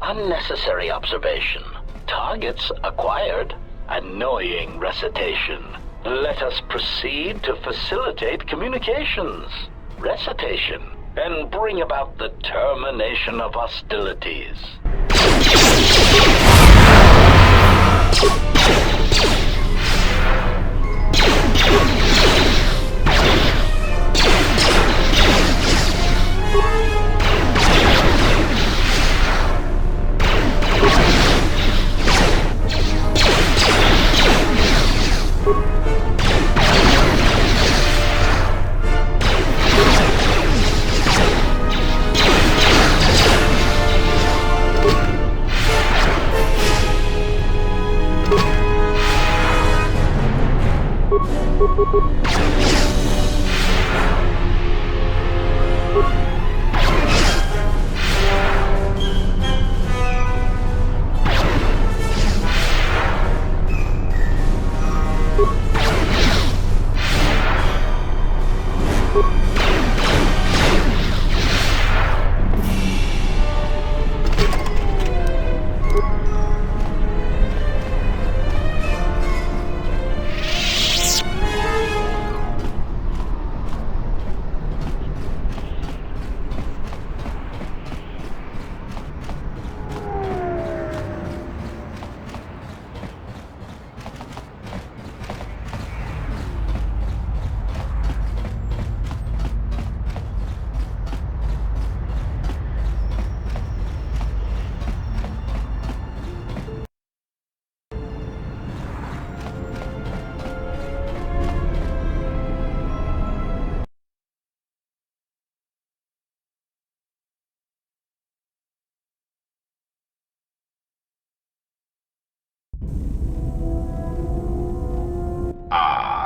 Unnecessary observation. Targets acquired. Annoying recitation. Let us proceed to facilitate communications. Recitation. And bring about the termination of hostilities.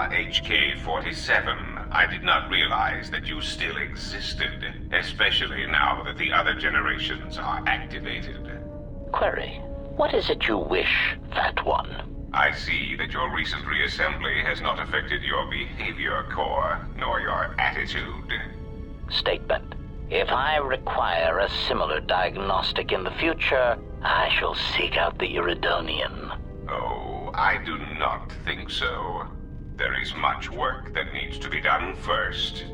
HK-47, I did not realize that you still existed, especially now that the other generations are activated. Query. What is it you wish, Fat One? I see that your recent reassembly has not affected your behavior core, nor your attitude. Statement. If I require a similar diagnostic in the future, I shall seek out the Iridonian. Oh, I do not think so. There is much work that needs to be done first.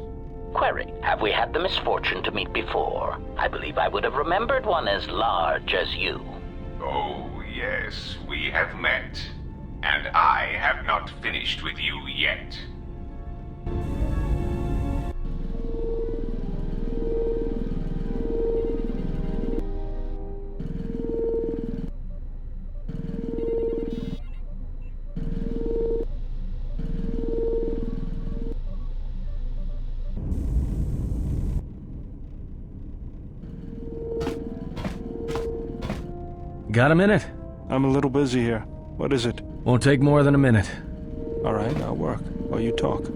Query. Have we had the misfortune to meet before? I believe I would have remembered one as large as you. Oh, yes, we have met. And I have not finished with you yet. Got a minute? I'm a little busy here. What is it? Won't take more than a minute. All right, I'll work while you talk.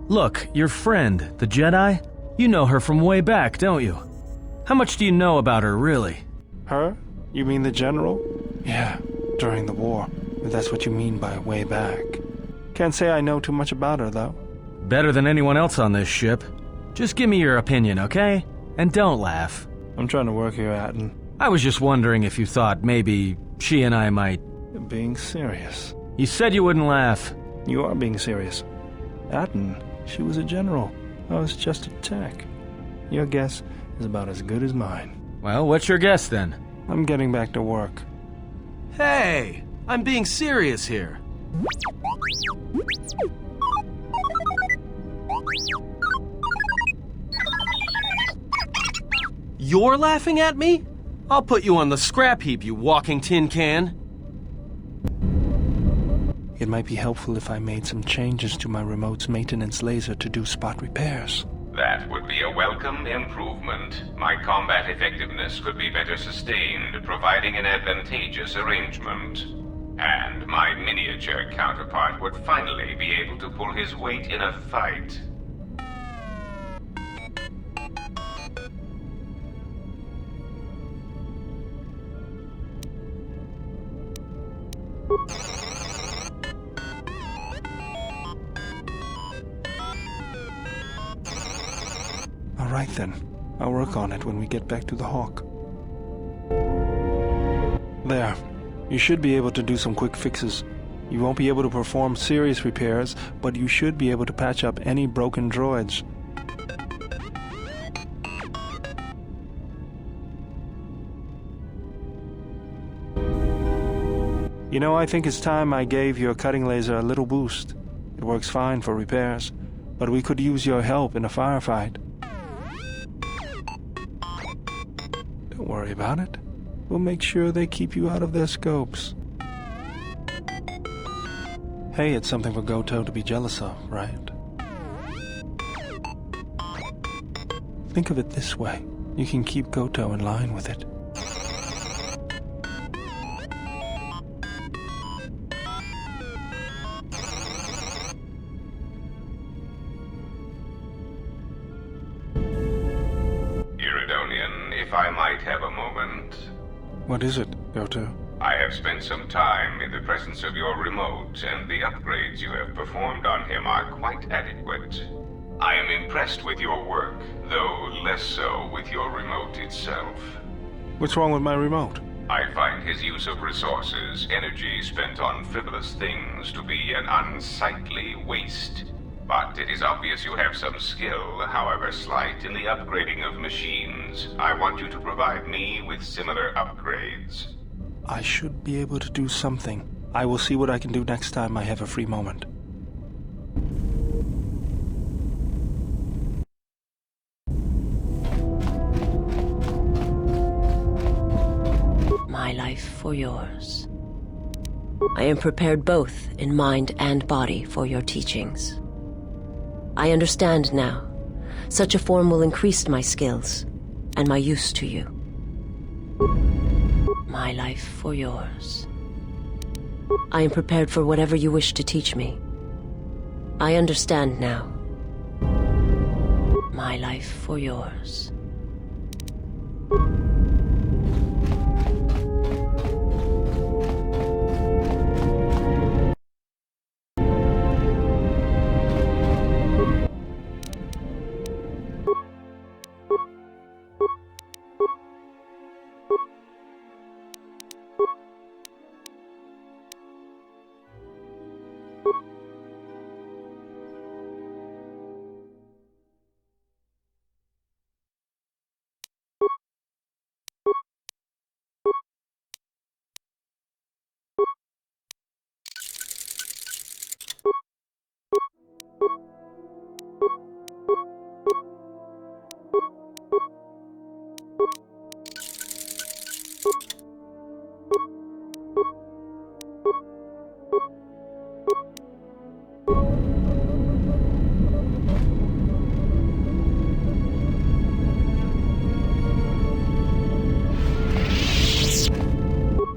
Look, your friend, the Jedi? You know her from way back, don't you? How much do you know about her, really? Her? You mean the general? Yeah, during the war. If that's what you mean by way back. Can't say I know too much about her, though. Better than anyone else on this ship. Just give me your opinion, okay? And don't laugh. I'm trying to work here, Atten. I was just wondering if you thought maybe she and I might... You're being serious. You said you wouldn't laugh. You are being serious. Atten, she was a general. I was just a tech. Your guess is about as good as mine. Well, what's your guess then? I'm getting back to work. Hey! I'm being serious here. You're laughing at me? I'll put you on the scrap heap, you walking tin can. It might be helpful if I made some changes to my remote's maintenance laser to do spot repairs. That would be a welcome improvement. My combat effectiveness could be better sustained, providing an advantageous arrangement. And my miniature counterpart would finally be able to pull his weight in a fight. All right then. I'll work on it when we get back to the Hawk. There. You should be able to do some quick fixes. You won't be able to perform serious repairs, but you should be able to patch up any broken droids. You know, I think it's time I gave your cutting laser a little boost. It works fine for repairs, but we could use your help in a firefight. Don't worry about it. We'll make sure they keep you out of their scopes. Hey, it's something for Kotor to be jealous of, right? Think of it this way. You can keep Kotor in line with it. If I might have a moment. What is it, Kotor? I have spent some time in the presence of your remote, and the upgrades you have performed on him are quite adequate. I am impressed with your work, though less so with your remote itself. What's wrong with my remote? I find his use of resources, energy spent on frivolous things, to be an unsightly waste. But it is obvious you have some skill, however slight, in the upgrading of machines. I want you to provide me with similar upgrades. I should be able to do something. I will see what I can do next time I have a free moment. My life for yours. I am prepared both in mind and body for your teachings. I understand now. Such a form will increase my skills and my use to you. My life for yours. I am prepared for whatever you wish to teach me. I understand now. My life for yours.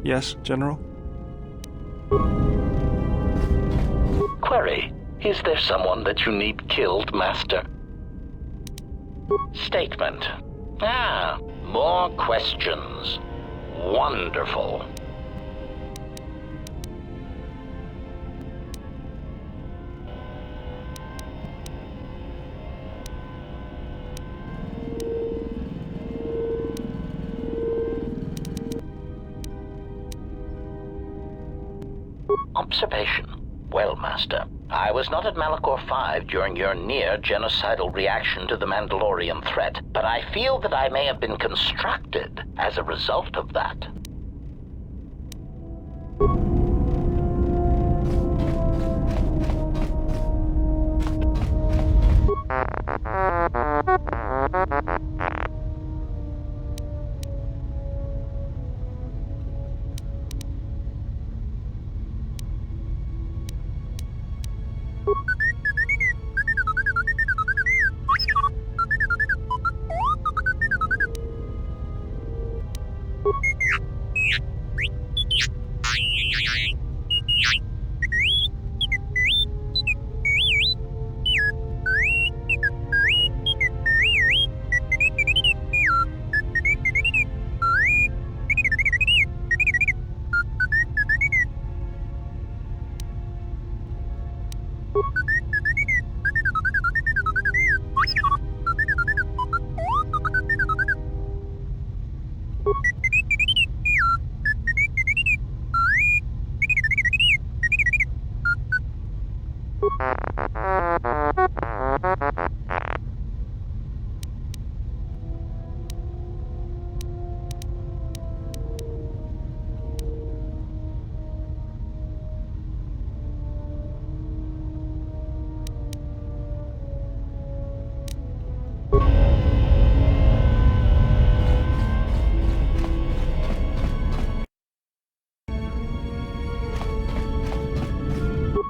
Yes, General? Query, is there someone that you need killed, Master? Statement. Ah, more questions. Wonderful. Observation. Well, Master, I was not at Malachor 5 during your near-genocidal reaction to the Mandalorian threat, but I feel that I may have been constructed as a result of that.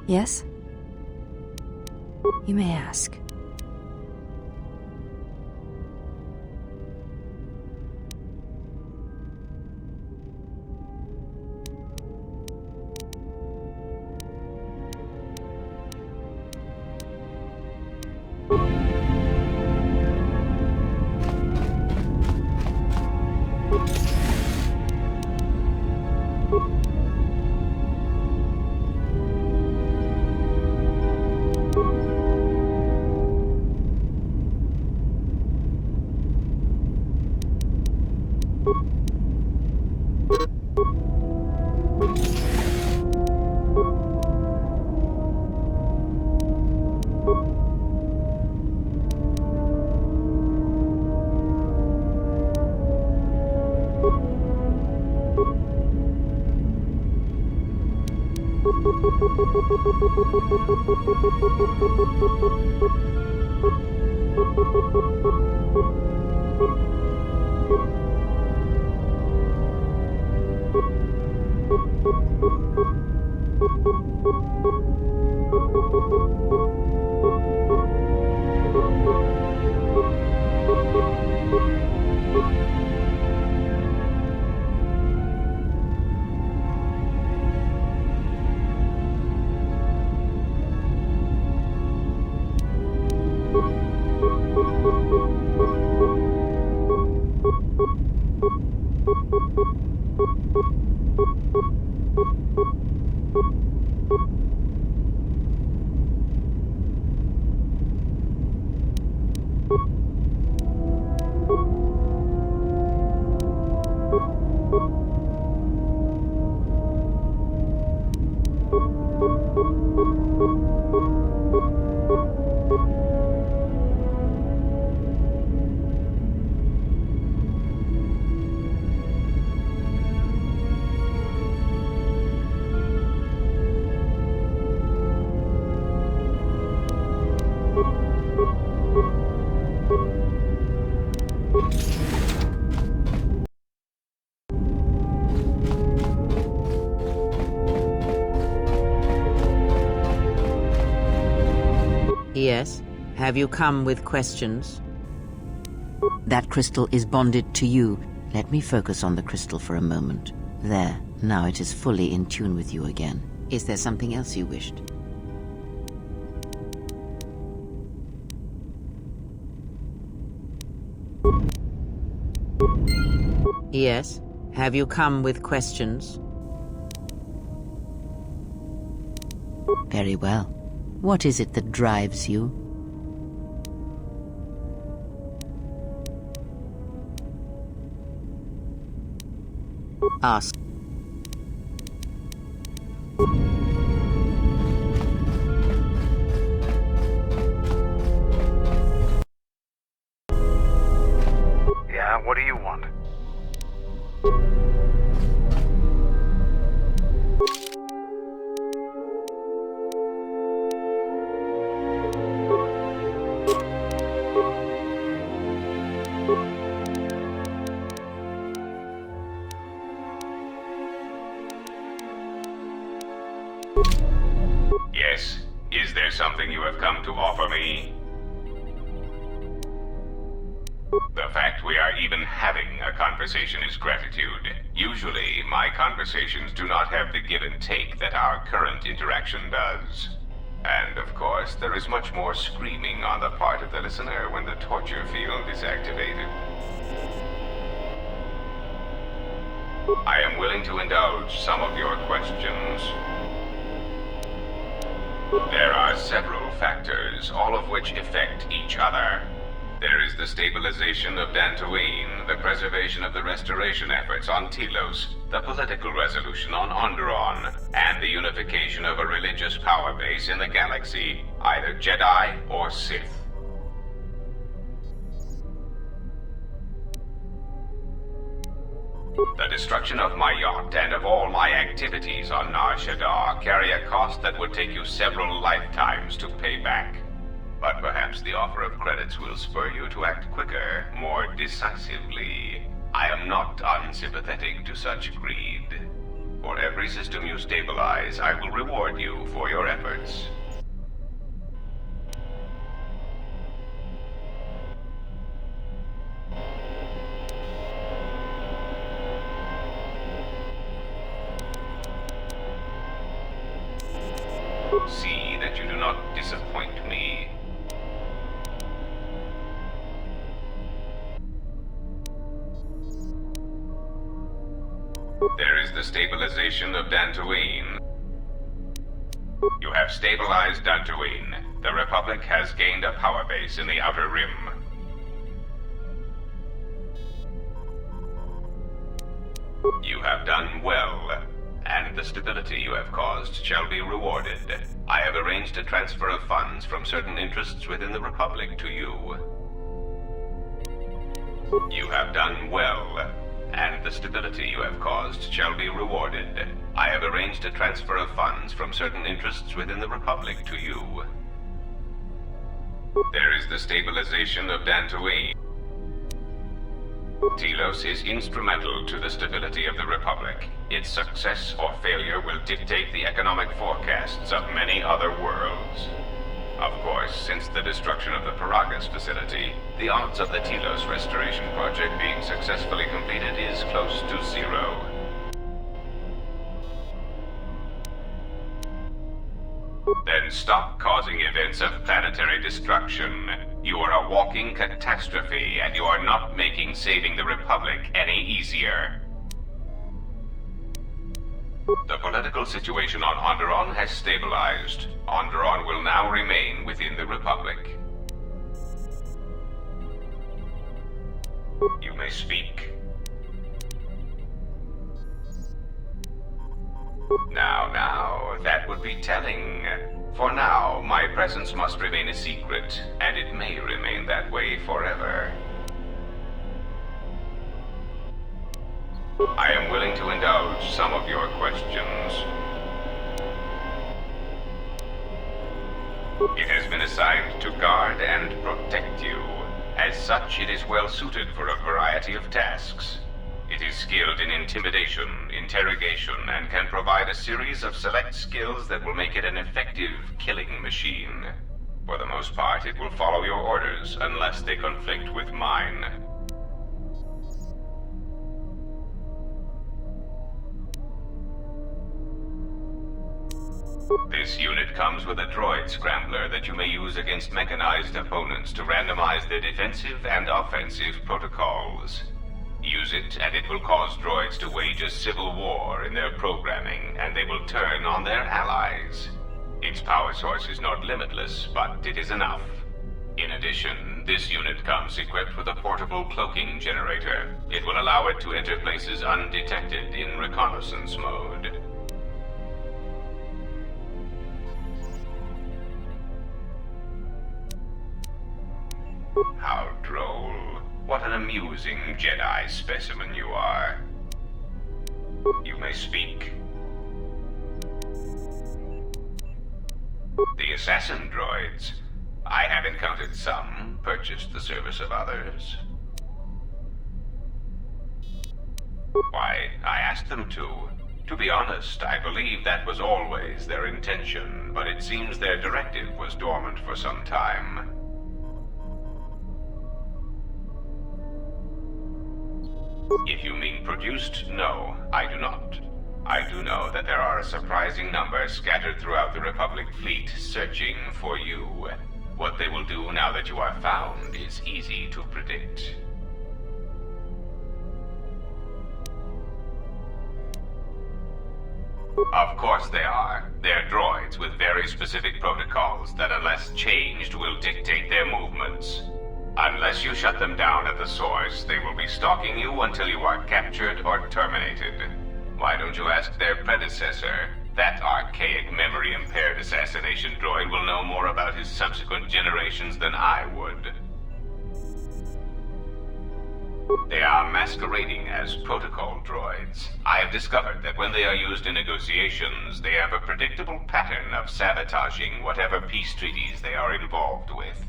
Yes? You may ask. Yes? Have you come with questions? That crystal is bonded to you. Let me focus on the crystal for a moment. There. Now it is fully in tune with you again. Is there something else you wished? Yes? Have you come with questions? Very well. What is it that drives you? Ask. Yeah, what do you want? Yes. Is there something you have come to offer me? The fact we are even having a conversation is gratitude. Usually, my conversations do not have the give and take that our current interaction does. And of course, there is much more screaming on the part of the listener when the torture field is activated. I am willing to indulge some of your questions. There are several factors, all of which affect each other. There is the stabilization of Dantooine, the preservation of the restoration efforts on Telos, the political resolution on Onderon, and the unification of a religious power base in the galaxy. either Jedi or Sith. The destruction of my yacht and of all my activities on Nar Shaddaa carry a cost that would take you several lifetimes to pay back. But perhaps the offer of credits will spur you to act quicker, more decisively. I am not unsympathetic to such greed. For every system you stabilize, I will reward you for your efforts. See that you do not disappoint me. There is the stabilization of Dantooine. You have stabilized Dantooine. The Republic has gained a power base in the Outer Rim. You have done well, and the stability you have caused shall be rewarded. I have arranged a transfer of funds from certain interests within the Republic to you. You have done well, and the stability you have caused shall be rewarded. I have arranged a transfer of funds from certain interests within the Republic to you. There is the stabilization of Dantooine. Telos is instrumental to the stability of the Republic. Its success or failure will dictate the economic forecasts of many other worlds. Of course, since the destruction of the Paragas facility, the odds of the Telos restoration project being successfully completed is close to zero. Then stop causing events of planetary destruction. You are a walking catastrophe, and you are not making saving the Republic any easier. The political situation on Onderon has stabilized. Onderon will now remain within the Republic. You may speak. Now, that would be telling. For now, my presence must remain a secret, and it may remain that way forever. I am willing to indulge some of your questions. It has been assigned to guard and protect you. As such, it is well suited for a variety of tasks. It is skilled in intimidation, interrogation, and can provide a series of select skills that will make it an effective killing machine. For the most part, it will follow your orders unless they conflict with mine. This unit comes with a droid scrambler that you may use against mechanized opponents to randomize their defensive and offensive protocols. Use it, and it will cause droids to wage a civil war in their programming, and they will turn on their allies. Its power source is not limitless, but it is enough. In addition, this unit comes equipped with a portable cloaking generator. It will allow it to enter places undetected in reconnaissance mode. How droll. What an amusing Jedi specimen you are. You may speak. The assassin droids. I have encountered some, purchased the service of others. Why, I asked them to. To be honest, I believe that was always their intention, but it seems their directive was dormant for some time. If you mean produced, no, I do not. I do know that there are a surprising number scattered throughout the Republic fleet searching for you. What they will do now that you are found is easy to predict. Of course they are. They're droids with very specific protocols that, unless changed, will dictate their movements. Unless you shut them down at the source, they will be stalking you until you are captured or terminated. Why don't you ask their predecessor, That archaic, memory-impaired assassination droid will know more about his subsequent generations than I would. They are masquerading as protocol droids. I have discovered that when they are used in negotiations, they have a predictable pattern of sabotaging whatever peace treaties they are involved with.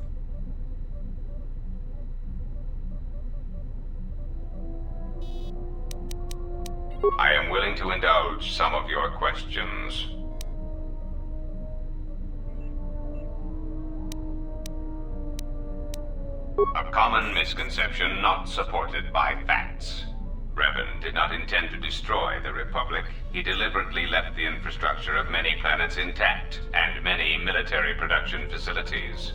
I am willing to indulge some of your questions. A common misconception not supported by facts. Revan did not intend to destroy the Republic. He deliberately left the infrastructure of many planets intact, and many military production facilities.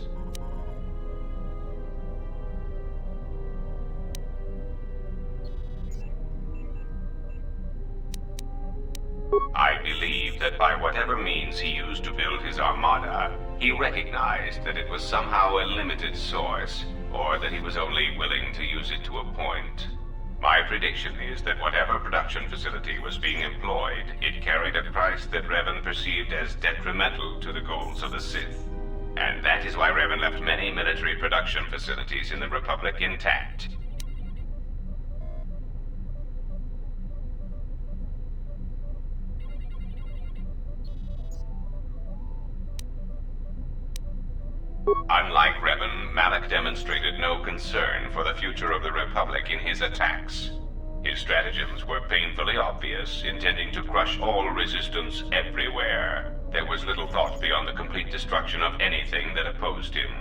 I believe that by whatever means he used to build his armada, he recognized that it was somehow a limited source, or that he was only willing to use it to a point. My prediction is that whatever production facility was being employed, it carried a price that Revan perceived as detrimental to the goals of the Sith. And that is why Revan left many military production facilities in the Republic intact. Unlike Revan, Malak demonstrated no concern for the future of the Republic in his attacks. His stratagems were painfully obvious, intending to crush all resistance everywhere. There was little thought beyond the complete destruction of anything that opposed him.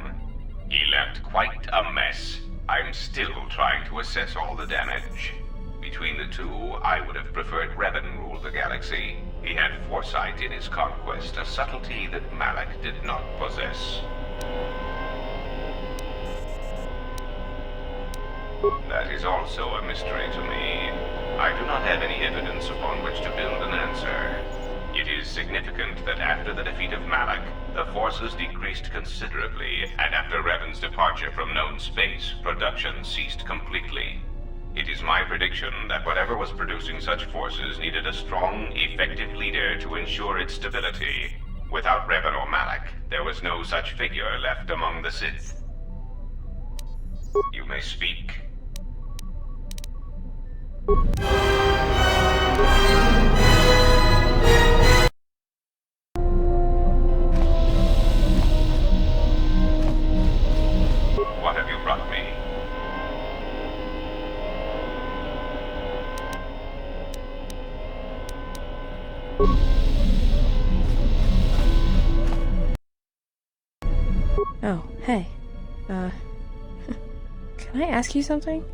He left quite a mess. I'm still trying to assess all the damage. Between the two, I would have preferred Revan rule the galaxy. He had foresight in his conquest, a subtlety that Malak did not possess. That is also a mystery to me. I do not have any evidence upon which to build an answer. It is significant that after the defeat of Malak, the forces decreased considerably, and after Revan's departure from known space, production ceased completely. It is my prediction that whatever was producing such forces needed a strong, effective leader to ensure its stability. Without Revan or Malak, there was no such figure left among the Sith. You may speak. What have you brought me? Oh, hey. Can I ask you something?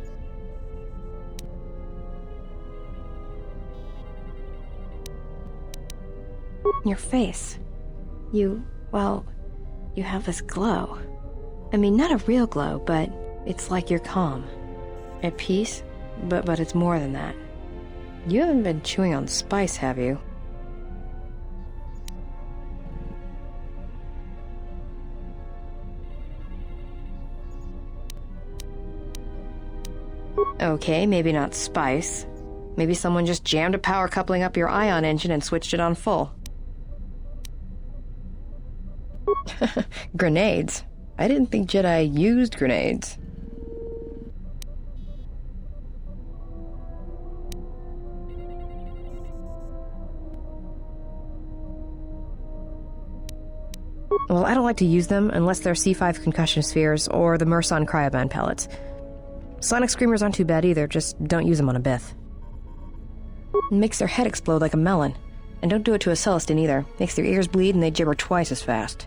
Your face. You have this glow. I mean, not a real glow, but it's like you're calm. At peace, but it's more than that. You haven't been chewing on spice, have you? Okay, maybe not spice. Maybe someone just jammed a power coupling up your ion engine and switched it on full. Grenades? I didn't think Jedi used grenades. Well, I don't like to use them unless they're C5 concussion spheres or the Merson cryoband pellets. Sonic screamers aren't too bad either, just don't use them on a Bith. It makes their head explode like a melon. And don't do it to a Celestin either. Makes their ears bleed and they gibber twice as fast.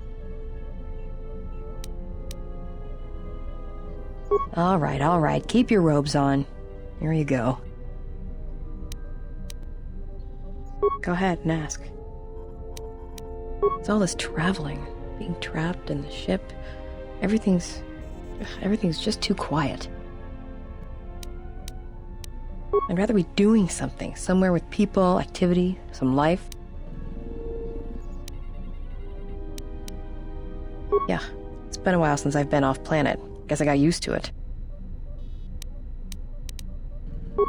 Alright, keep your robes on. Here you go. Go ahead and ask. It's all this traveling, being trapped in the ship. Everything's just too quiet. I'd rather be doing something, somewhere with people, activity, some life. Yeah, it's been a while since I've been off planet. Guess I got used to it.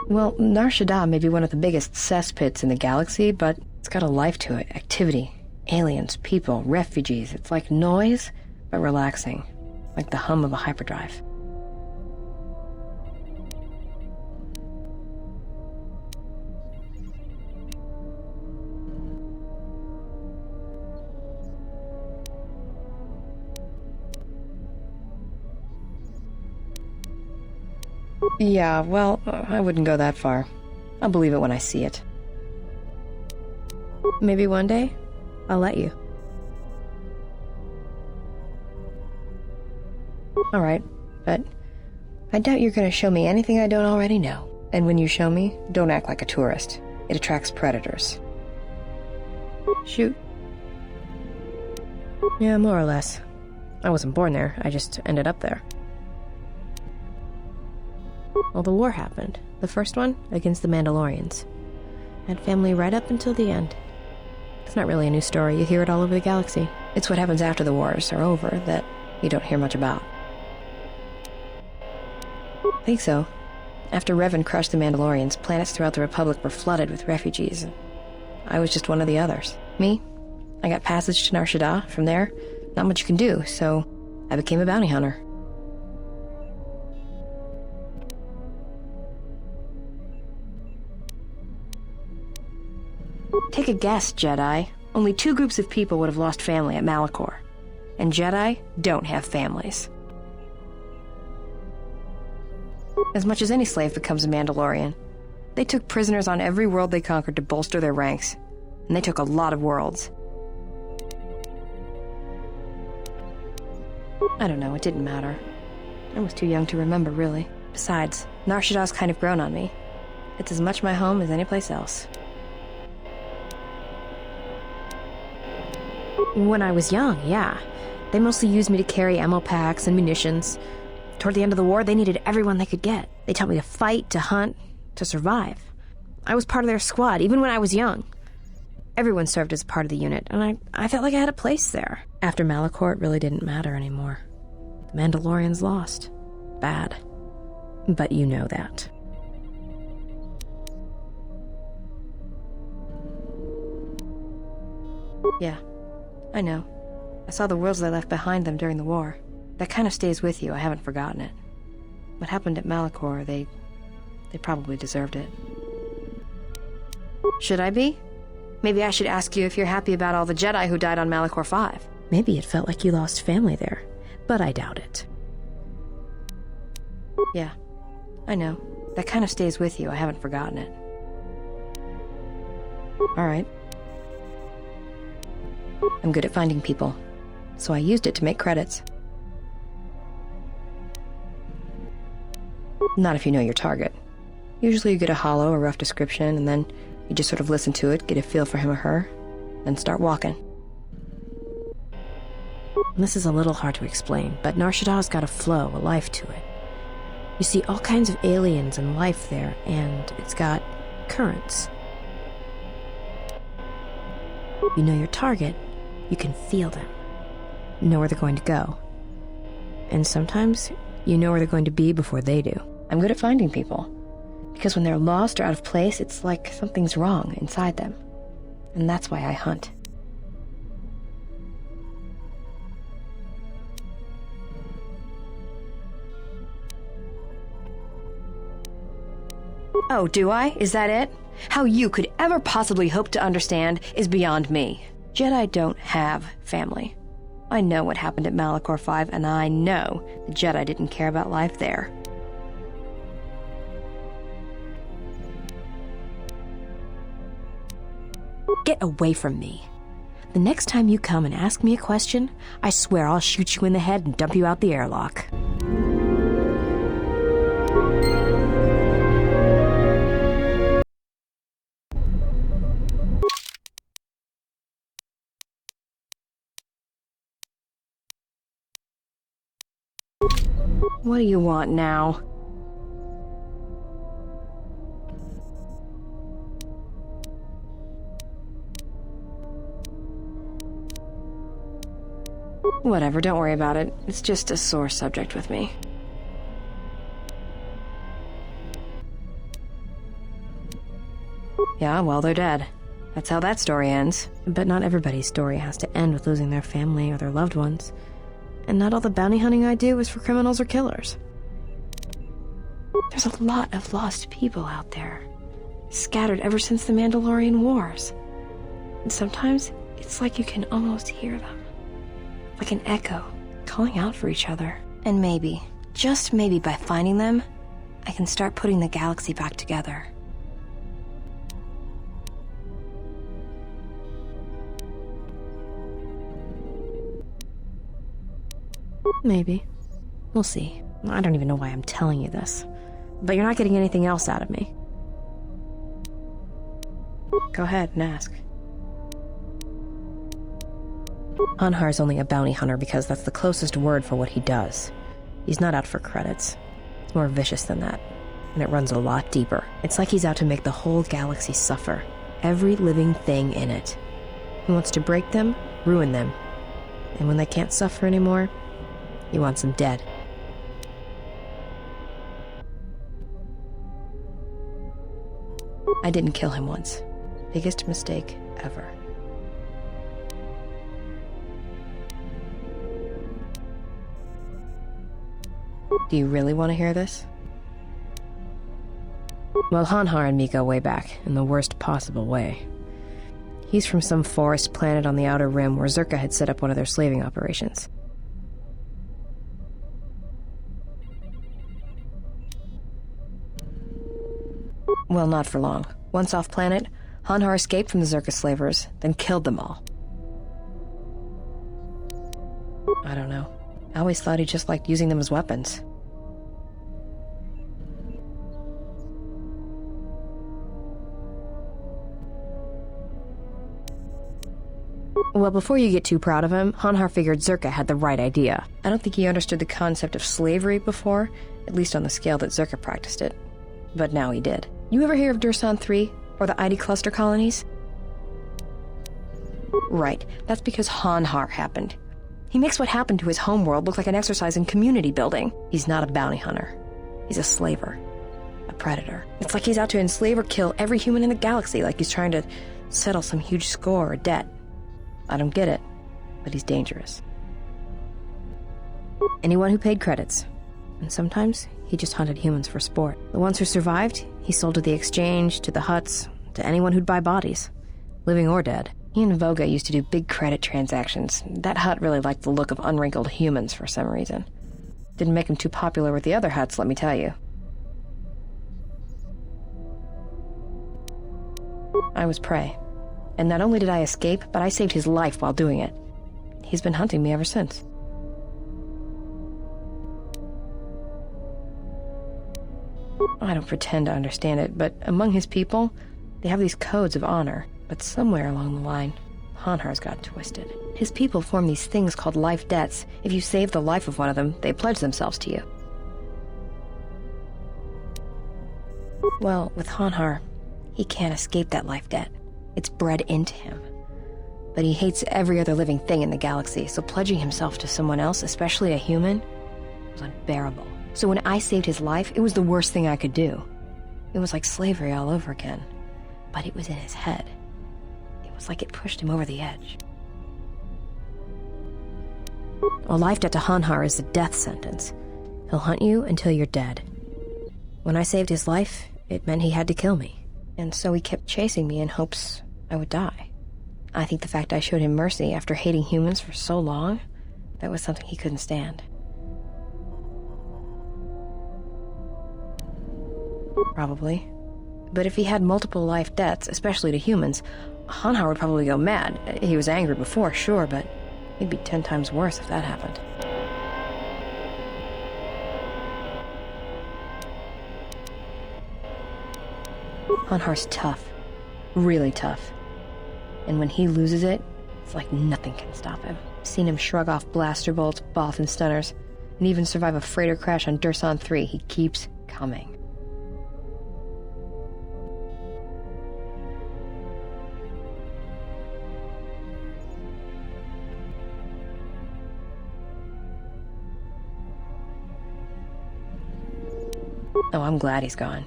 Well, Nar Shaddaa may be one of the biggest cesspits in the galaxy, but It's got a life to it, activity, aliens, people, refugees. It's like noise, but relaxing, like the hum of a hyperdrive. Yeah, well, I wouldn't go that far. I'll believe it when I see it. Maybe one day, I'll let you. Alright, but I doubt you're gonna show me anything I don't already know. And when you show me, don't act like a tourist. It attracts predators. Shoot. Yeah, more or less. I wasn't born there, I just ended up there. Well, the war happened. The first one, against the Mandalorians. Had family right up until the end. It's not really a new story, you hear it all over the galaxy. It's what happens after the wars are over that you don't hear much about. I think so. After Revan crushed the Mandalorians, planets throughout the Republic were flooded with refugees, and I was just one of the others. Me? I got passage to Nar Shaddaa. From there, not much you can do, so I became a bounty hunter. Take a guess, Jedi. Only 2 groups of people would have lost family at Malachor. And Jedi don't have families. As much as any slave becomes a Mandalorian. They took prisoners on every world they conquered to bolster their ranks. And they took a lot of worlds. I don't know, it didn't matter. I was too young to remember, really. Besides, Nar Shaddaa's kind of grown on me. It's as much my home as any place else. When I was young, yeah. They mostly used me to carry ammo packs and munitions. Toward the end of the war, they needed everyone they could get. They taught me to fight, to hunt, to survive. I was part of their squad, even when I was young. Everyone served as part of the unit, and I felt like I had a place there. After Malachor, it really didn't matter anymore. The Mandalorians lost. Bad. But you know that. Yeah. I know. I saw the worlds they left behind them during the war. That kind of stays with you, I haven't forgotten it. What happened at Malachor, they probably deserved it. Should I be? Maybe I should ask you if you're happy about all the Jedi who died on Malachor 5. Maybe it felt like you lost family there, but I doubt it. Yeah, I know. That kind of stays with you, I haven't forgotten it. Alright. I'm good at finding people, so I used it to make credits. Not if you know your target. Usually you get a hollow or rough description, and then you just sort of listen to it, get a feel for him or her, then start walking. And this is a little hard to explain, but Nar Shaddaa's got a flow, a life to it. You see all kinds of aliens and life there, and it's got currents. You know your target, you can feel them. You know where they're going to go. And sometimes, you know where they're going to be before they do. I'm good at finding people. Because when they're lost or out of place, it's like something's wrong inside them. And that's why I hunt. Oh, do I? Is that it? How you could ever possibly hope to understand is beyond me. Jedi don't have family. I know what happened at Malachor 5, and I know the Jedi didn't care about life there. Get away from me. The next time you come and ask me a question, I swear I'll shoot you in the head and dump you out the airlock. What do you want now? Whatever, don't worry about it. It's just a sore subject with me. Yeah, well, they're dead. That's how that story ends. But not everybody's story has to end with losing their family or their loved ones. And not all the bounty hunting I do is for criminals or killers. There's a lot of lost people out there, scattered ever since the Mandalorian Wars. And sometimes it's like you can almost hear them, like an echo, calling out for each other. And maybe, just maybe by finding them, I can start putting the galaxy back together. Maybe. We'll see. I don't even know why I'm telling you this. But you're not getting anything else out of me. Go ahead and ask. Hanhar's only a bounty hunter because that's the closest word for what he does. He's not out for credits. It's more vicious than that. And it runs a lot deeper. It's like he's out to make the whole galaxy suffer. Every living thing in it. He wants to break them, ruin them. And when they can't suffer anymore, he wants them dead. I didn't kill him once. Biggest mistake ever. Do you really want to hear this? Well, Hanhar and me go way back, in the worst possible way. He's from some forest planet on the Outer Rim where Zerka had set up one of their slaving operations. Well, not for long. Once off planet, Hanhar escaped from the Zerka slavers, then killed them all. I don't know. I always thought he just liked using them as weapons. Well, before you get too proud of him, Hanhar figured Zerka had the right idea. I don't think he understood the concept of slavery before, at least on the scale that Zerka practiced it. But now he did. You ever hear of Dursan 3, or the ID cluster colonies? Right, that's because Hanhar happened. He makes what happened to his homeworld look like an exercise in community building. He's not a bounty hunter. He's a slaver. A predator. It's like he's out to enslave or kill every human in the galaxy, like he's trying to settle some huge score or debt. I don't get it, but he's dangerous. Anyone who paid credits. And sometimes, he just hunted humans for sport. The ones who survived, he sold to the exchange, to the huts, to anyone who'd buy bodies. Living or dead. He and Voga used to do big credit transactions. That hut really liked the look of unwrinkled humans for some reason. Didn't make him too popular with the other huts, let me tell you. I was prey. And not only did I escape, but I saved his life while doing it. He's been hunting me ever since. I don't pretend to understand it, but among his people, they have these codes of honor. But somewhere along the line, Hanhar's got twisted. His people form these things called life debts. If you save the life of one of them, they pledge themselves to you. Well, with Hanhar, he can't escape that life debt. It's bred into him. But he hates every other living thing in the galaxy, so pledging himself to someone else, especially a human, was unbearable. So when I saved his life, it was the worst thing I could do. It was like slavery all over again. But it was in his head. It was like it pushed him over the edge. A life debt to Hanhar is a death sentence. He'll hunt you until you're dead. When I saved his life, it meant he had to kill me. And so he kept chasing me in hopes I would die. I think the fact I showed him mercy after hating humans for so long, that was something he couldn't stand. Probably. But if he had multiple life debts, especially to humans, Hanhar would probably go mad. He was angry before, sure, but he'd be 10 times worse if that happened. Hanhar's tough. Really tough. And when he loses it, it's like nothing can stop him. I've seen him shrug off blaster bolts, Bothan stunners, and even survive a freighter crash on Dursan 3. He keeps coming. Oh, I'm glad he's gone.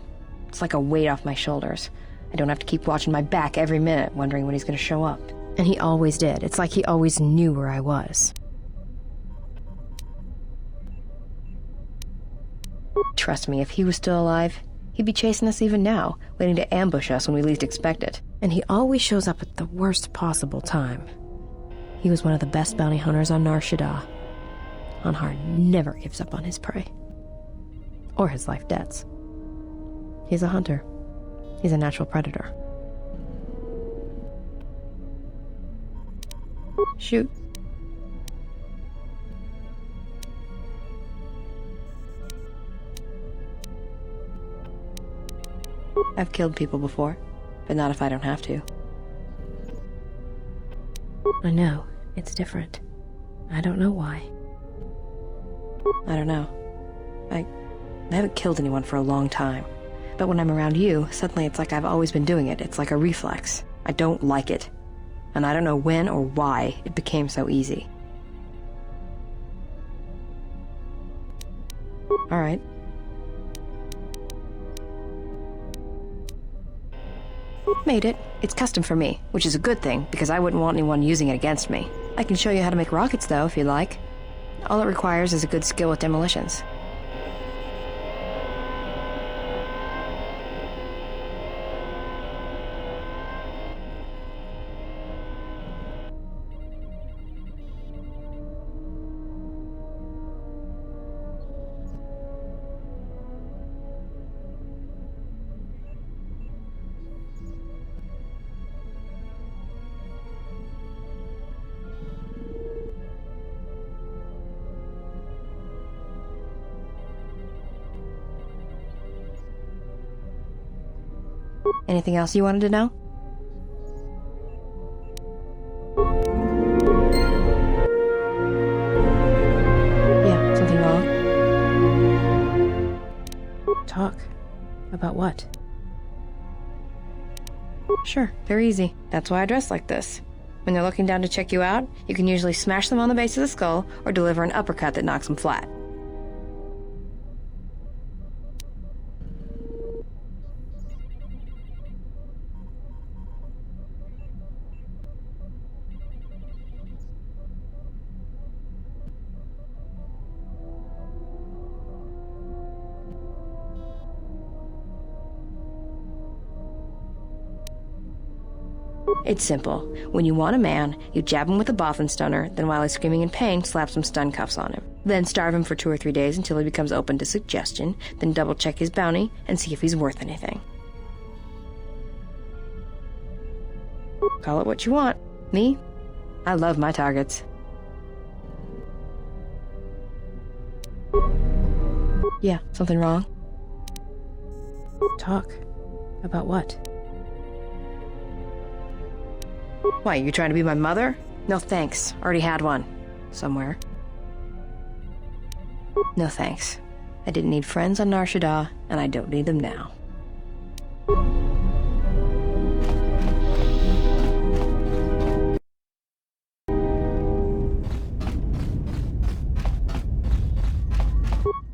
It's like a weight off my shoulders. I don't have to keep watching my back every minute, wondering when he's gonna show up. And he always did. It's like he always knew where I was. Trust me, if he was still alive, he'd be chasing us even now, waiting to ambush us when we least expect it. And he always shows up at the worst possible time. He was one of the best bounty hunters on Nar Shaddaa. Anhar never gives up on his prey. Or his life debts. He's a hunter. He's a natural predator. Shoot. I've killed people before, but not if I don't have to. I know, it's different. I don't know why. I don't know. I haven't killed anyone for a long time. But when I'm around you, suddenly it's like I've always been doing it. It's like a reflex. I don't like it. And I don't know when or why it became so easy. All right. Made it. It's custom for me, which is a good thing, because I wouldn't want anyone using it against me. I can show you how to make rockets, though, if you like. All it requires is a good skill with demolitions. Anything else you wanted to know? Yeah, something wrong? Talk. About what? Sure, very easy. That's why I dress like this. When they're looking down to check you out, you can usually smash them on the base of the skull or deliver an uppercut that knocks them flat. It's simple. When you want a man, you jab him with a Bothan stunner, then while he's screaming in pain, slap some stun cuffs on him. Then starve him for 2 or 3 days until he becomes open to suggestion, then double-check his bounty and see if he's worth anything. Call it what you want. Me? I love my targets. Yeah, something wrong? Talk. About what? Why, you trying to be my mother? No thanks. Already had one. Somewhere. No thanks. I didn't need friends on Nar Shaddaa, and I don't need them now.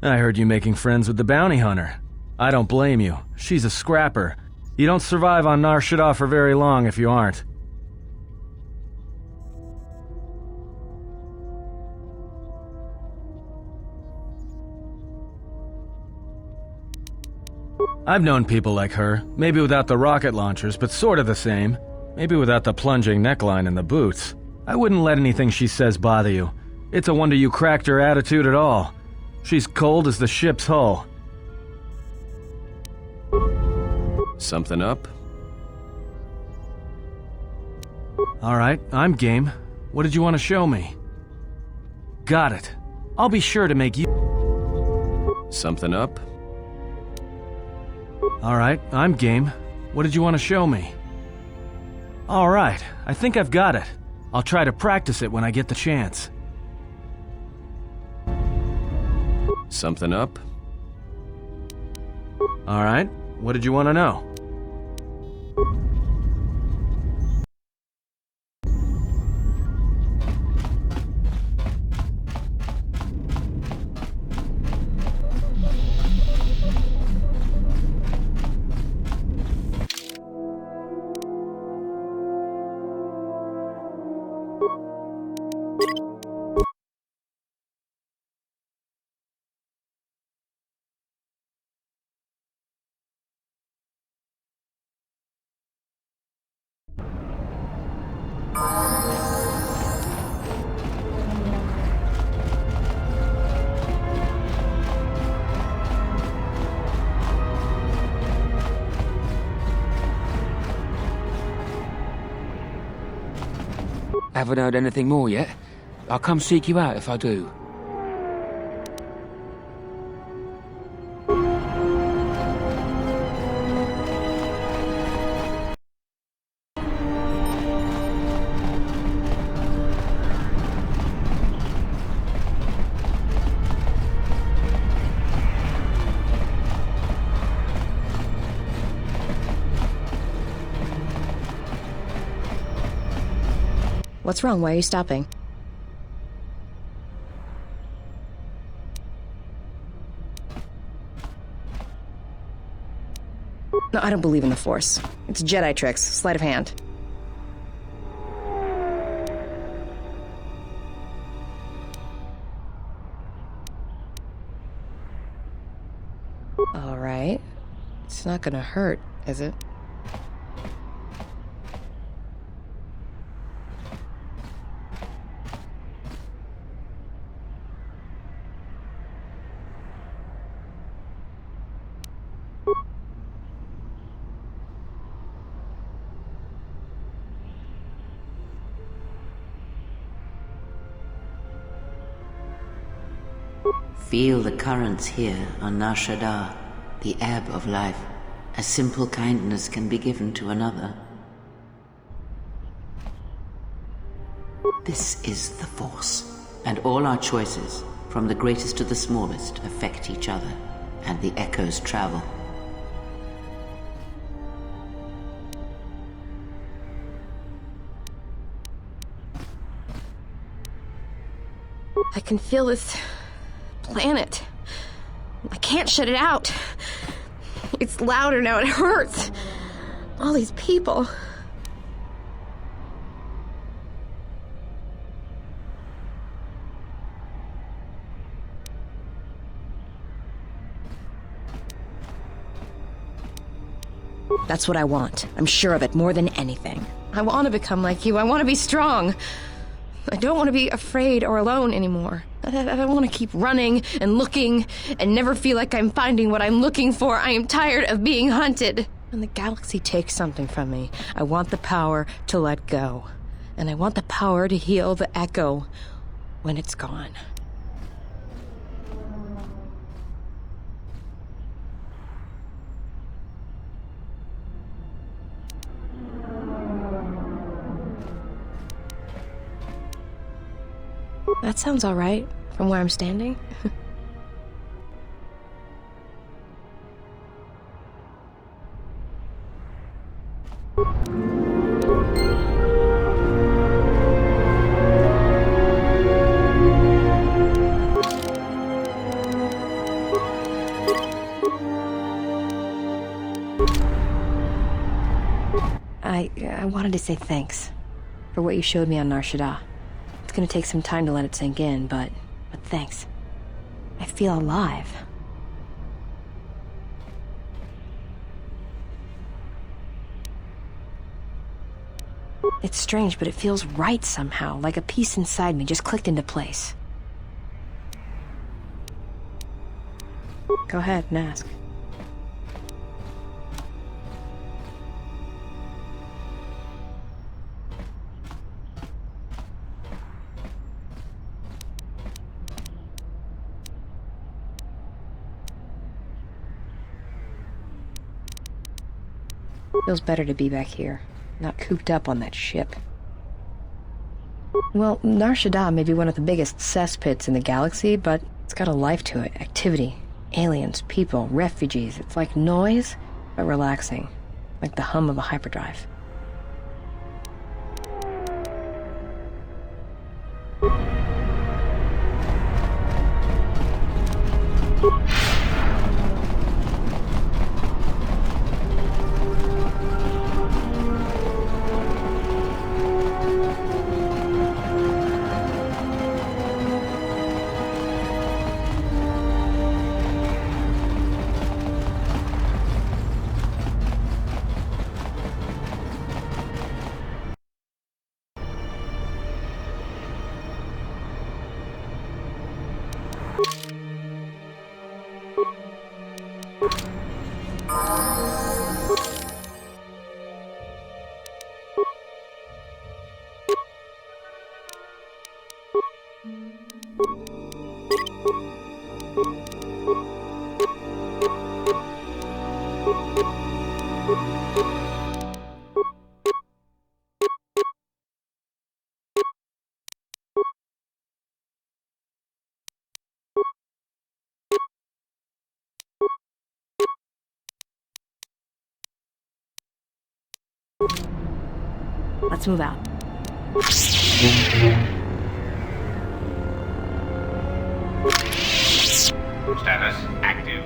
I heard you making friends with the bounty hunter. I don't blame you. She's a scrapper. You don't survive on Nar Shaddaa for very long if you aren't. I've known people like her, maybe without the rocket launchers, but sort of the same. Maybe without the plunging neckline and the boots. I wouldn't let anything she says bother you. It's a wonder you cracked her attitude at all. She's cold as the ship's hull. Something up? All right, I'm game. What did you want to show me? Got it. I'll be sure to make you... Something up? All right, I'm game. What did you want to show me? All right, I think I've got it. I'll try to practice it when I get the chance. Something up? All right, what did you want to know? Haven't heard anything more yet. I'll come seek you out if I do. What's wrong? Why are you stopping? No, I don't believe in the Force. It's Jedi tricks, sleight of hand. All right. It's not gonna hurt, is it? Feel the currents here on Nar Shaddaa, the ebb of life. A simple kindness can be given to another. This is the Force, and all our choices, from the greatest to the smallest, affect each other, and the echoes travel. I can feel this planet. I can't shut it out. It's louder now, it hurts. All these people. That's what I want. I'm sure of it more than anything. I want to become like you. I want to be strong. I don't want to be afraid or alone anymore. I don't want to keep running and looking and never feel like I'm finding what I'm looking for. I am tired of being hunted. When the galaxy takes something from me, I want the power to let go. And I want the power to heal the echo when it's gone. That sounds all right, from where I'm standing. I wanted to say thanks for what you showed me on Nar Shaddaa. It's gonna take some time to let it sink in, but thanks. I feel alive. It's strange, but it feels right somehow, like a piece inside me just clicked into place. Go ahead and ask. Feels better to be back here, not cooped up on that ship. Well, Nar Shaddaa may be one of the biggest cesspits in the galaxy, but it's got a life to it. Activity, aliens, people, refugees. It's like noise, but relaxing. Like the hum of a hyperdrive. Let's move out. Status active.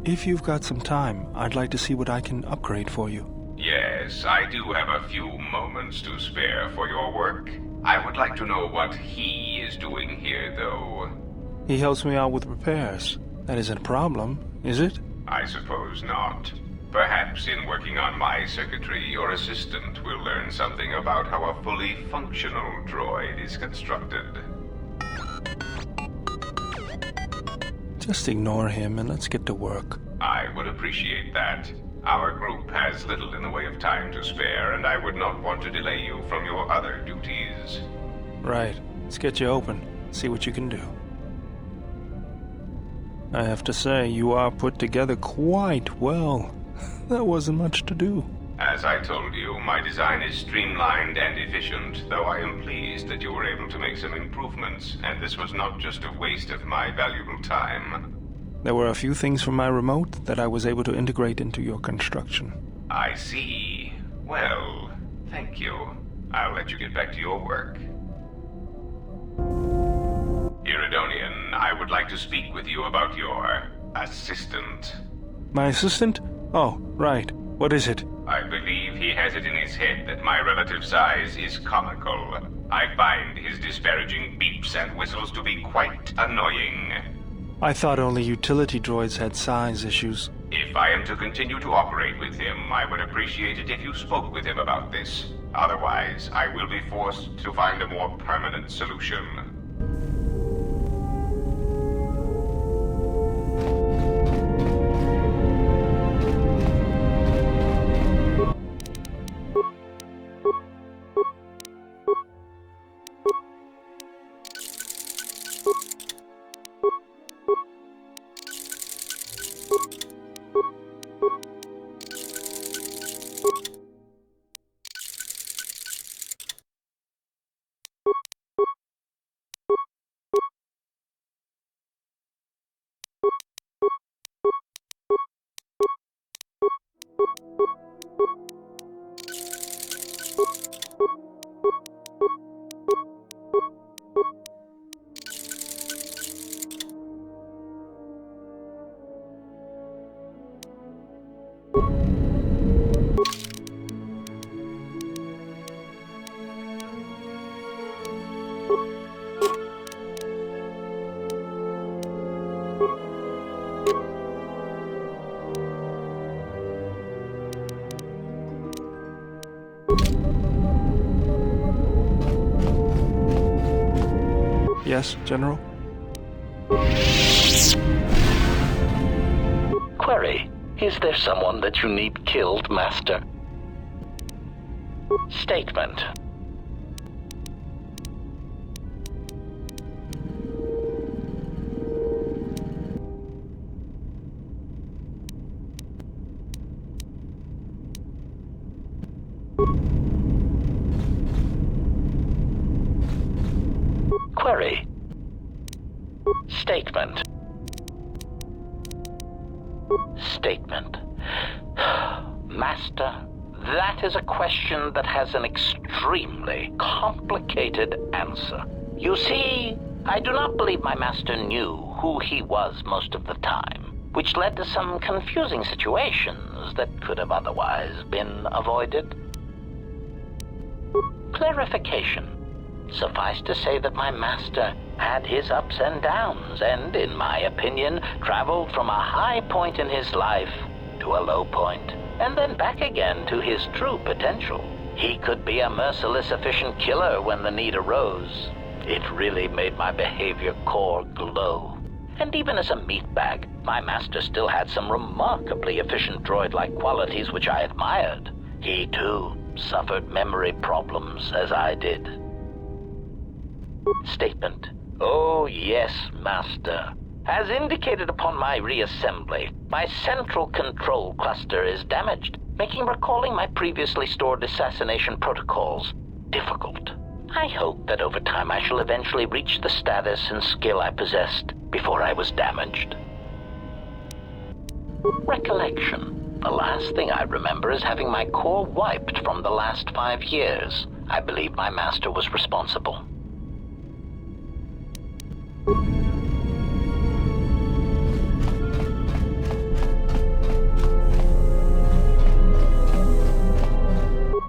If you've got some time, I'd like to see what I can upgrade for you. Yes, I do have a few moments to spare for your work. I would like to know what he is doing here, though. He helps me out with repairs. That isn't a problem, is it? I suppose not. Perhaps in working on my circuitry, your assistant will learn something about how a fully functional droid is constructed. Just ignore him and let's get to work. I would appreciate that. Our group has little in the way of time to spare, and I would not want to delay you from your other duties. Right. Let's get you open. See what you can do. I have to say, you are put together quite well. That wasn't much to do. As I told you, my design is streamlined and efficient, though I am pleased that you were able to make some improvements, and this was not just a waste of my valuable time. There were a few things from my remote that I was able to integrate into your construction. I see. Well, thank you. I'll let you get back to your work. Iridonian, I would like to speak with you about your assistant. My assistant? Oh, right. What is it? I believe he has it in his head that my relative size is comical. I find his disparaging beeps and whistles to be quite annoying. I thought only utility droids had size issues. If I am to continue to operate with him, I would appreciate it if you spoke with him about this. Otherwise, I will be forced to find a more permanent solution. Yes, General? Query, is there someone that you need killed, Master? Statement. Query. Statement. Statement. Master, that is a question that has an extremely complicated answer. You see, I do not believe my master knew who he was most of the time, which led to some confusing situations that could have otherwise been avoided. Clarification. Suffice to say that my master had his ups and downs and, in my opinion, traveled from a high point in his life to a low point, and then back again to his true potential. He could be a merciless, efficient killer when the need arose. It really made my behavior core glow. And even as a meatbag, my master still had some remarkably efficient droid-like qualities which I admired. He, too, suffered memory problems as I did. Statement. Oh, yes, Master. As indicated upon my reassembly, my central control cluster is damaged, making recalling my previously stored assassination protocols difficult. I hope that over time I shall eventually reach the status and skill I possessed before I was damaged. Recollection. The last thing I remember is having my core wiped from the last 5 years. I believe my master was responsible.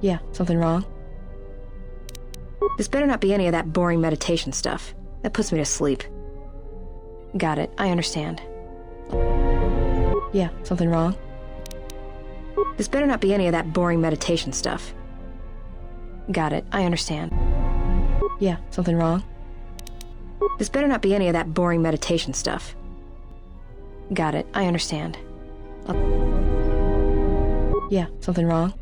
Yeah, something wrong? This better not be any of that boring meditation stuff. That puts me to sleep. Got it, I understand. Yeah, something wrong? This better not be any of that boring meditation stuff. Got it, I understand. Yeah, something wrong? This better not be any of that boring meditation stuff. Got it, I understand. Yeah, something wrong?